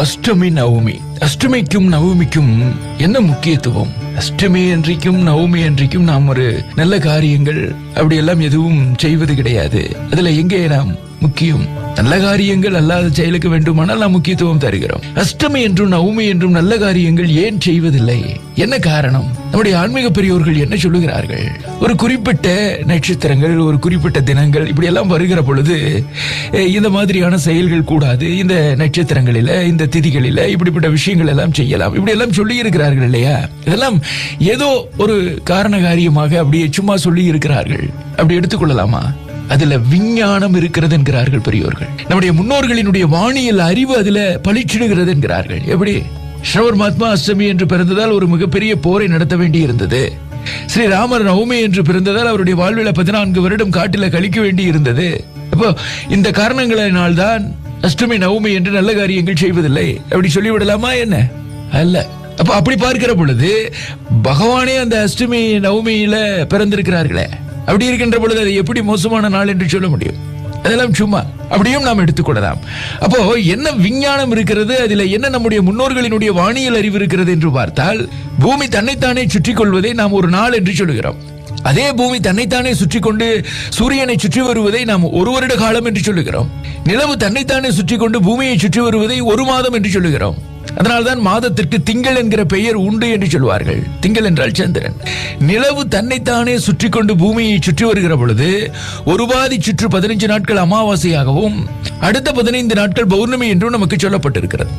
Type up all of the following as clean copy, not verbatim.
அஷ்டமி நவமி. அஷ்டமிக்கும் நவமிக்கும் என்ன முக்கியத்துவம்? அஷ்டமி அன்றைக்கும் நவமி அன்றைக்கும் நாம் ஒரு நல்ல காரியங்கள் அப்படியெல்லாம் எதுவும் செய்வது கிடையாது. அதுல எங்கே நாம் முக்கியம்? நல்ல காரியங்கள் அல்லாத செயலுக்கு வேண்டுமானால் நாம் முக்கியத்துவம் தருகிறோம். அஷ்டமி என்றும் நவமி என்றும் நல்ல காரியங்கள் ஏன் செய்வதில்லை? என்ன காரணம்? நம்முடைய ஆன்மீக பெரியோர்கள் என்ன சொல்லுகிறார்கள்? ஒரு குறிப்பிட்ட நட்சத்திரங்கள், ஒரு குறிப்பிட்ட தினங்கள் இப்படி எல்லாம் வருகிற பொழுது இந்த மாதிரியான செயல்கள் கூடாது, இந்த நட்சத்திரங்களில இந்த திதிகளில இப்படிப்பட்ட விஷயங்கள் எல்லாம் செய்யலாம், இப்படி எல்லாம் சொல்லி இருக்கிறார்கள் இல்லையா? இதெல்லாம் ஏதோ ஒரு காரண காரியமாக அப்படியே சும்மா சொல்லி இருக்கிறார்கள். அப்படி எடுத்துக்கொள்ளலாமா? அதுல விஞ்ஞானம் இருக்கிறது என்கிறார்கள் பெரியோர்கள். நம்முடைய முன்னோர்களினுடைய வாணியல் அறிவு அதுல பளிச்சிடுகிறது என்கிறார்கள். எப்படி? ஸ்ரவர் மகாத்மா அஷ்டமி என்று பிறந்ததால் ஒரு மிகப்பெரிய போரை நடத்த வேண்டி இருந்தது. ஸ்ரீராமர் நவமி என்று பிறந்ததால் அவருடைய வாழ்வில 14 வருடம் காட்டில கழிக்க வேண்டி இருந்தது. அப்போ இந்த காரணங்களினால் தான் அஷ்டமி நவமி என்று நல்ல காரியங்கள் செய்வதில்லை அப்படி சொல்லிவிடலாமா என்ன? அல்ல. அப்ப அப்படி பார்க்கிற பொழுது பகவானே அந்த அஷ்டமி நவமியில பிறந்திருக்கிறார்களே, அப்படி இருக்கின்ற பொழுது அது எப்படி மோசமான நாள் என்று சொல்ல முடியும்? அதெல்லாம் சும்மா அப்படியும் நாம் எடுத்துக்கொள்ளலாம். அப்போ என்ன விஞ்ஞானம் இருக்கிறது, அதில் என்ன நம்முடைய முன்னோர்களினுடைய வானியல் அறிவு இருக்கிறது என்று பார்த்தால், பூமி தன்னைத்தானே சுற்றி கொள்வதை நாம் ஒரு நாள் என்று சொல்லுகிறோம். அதே பூமி தன்னைத்தானே சுற்றி கொண்டு சூரியனை சுற்றி வருவதை நாம் ஒரு வருட காலம் என்று சொல்லுகிறோம். நிலவு தன்னைத்தானே சுற்றி கொண்டு பூமியை சுற்றி வருவதை ஒரு மாதம் என்று சொல்லுகிறோம். அதனால்தான் மாதத்திற்கு திங்கள் என்கிற பெயர் உண்டு என்று சொல்வார்கள். திங்கள் என்றால் சந்திரன். நிலவு தன்னைத்தானே சுற்றி கொண்டு பூமியை சுற்றி வருகிற பொழுது ஒரு பாதி சுற்று 15 நாட்கள் அமாவாசையாகவும் அடுத்த 15 நாட்கள் பௌர்ணமி என்றும் நமக்கு சொல்லப்பட்டிருக்கிறது.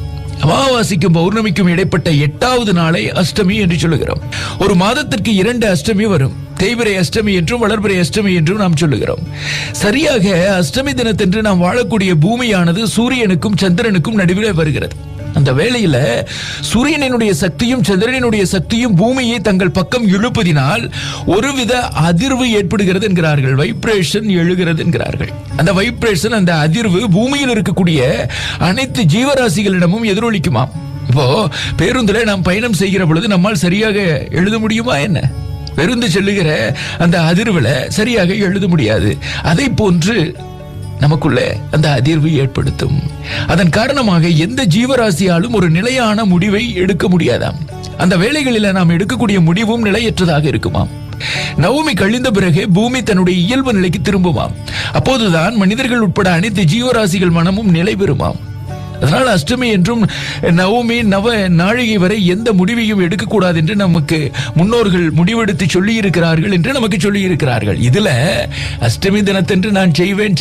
அமாவாசைக்கும் பௌர்ணமிக்கும் இடைப்பட்ட 8வது நாளை அஷ்டமி என்று சொல்லுகிறோம். ஒரு மாதத்திற்கு 2 அஷ்டமி வரும். தேய்பிரை அஷ்டமி என்றும் வளர்பிறை அஷ்டமி என்றும் நாம் சொல்லுகிறோம். சரியாக அஷ்டமி தினத்தன்று நாம் வாழக்கூடிய பூமியானது சூரியனுக்கும் சந்திரனுக்கும் நடுவிலே வருகிறது. அந்த வேளையில சூரியனுடைய சக்தியும் சந்திரனுடைய சக்தியும் பூமியை தங்கள் பக்கம் இழுப்பதினால் ஒருவித அதிர்வு ஏற்படுகிறது என்கிறார்கள். வைப்ரேஷன் எழுகிறது என்கிறார்கள். அந்த வைப்ரேஷன், அந்த அதிர்வு பூமியில் இருக்கக்கூடிய அனைத்து ஜீவராசிகளிடமும் எதிரொலிக்குமாம். இப்போ பேருந்துல நாம் பயணம் செய்கிற பொழுது நம்மால் சரியாக எழுத முடியுமா என்ன? பேருந்து செல்லுகிற அந்த அதிர்வுல சரியாக எழுத முடியாது. அதை போன்று நமக்குள்ள அந்த அதிர்வு ஏற்படுத்தும். அதன் காரணமாக எந்த ஜீவராசியாலும் ஒரு நிலையான முடிவை எடுக்க முடியாதாம். அந்த வேளைகளில் நாம் எடுக்கக்கூடிய முடிவும் நிலையற்றதாக இருக்குமாம். நவமி கழிந்த பிறகு பூமி தன்னுடைய இயல்பு நிலைக்கு திரும்புமாம். அப்போதுதான் மனிதர்கள் உட்பட அனைத்து ஜீவராசிகள் மனமும் நிலை பெறுமாம். அதனால் அஷ்டமி என்றும் நவமி நவ நாழிகை வரை எந்த முடிவையும் எடுக்கக்கூடாது என்று நமக்கு முன்னோர்கள் முடிவெடுத்து சொல்லி இருக்கிறார்கள் என்று நமக்கு சொல்லி இருக்கிறார்கள். இதுல அஷ்டமி தினத்தன்று நான் செய்வேன்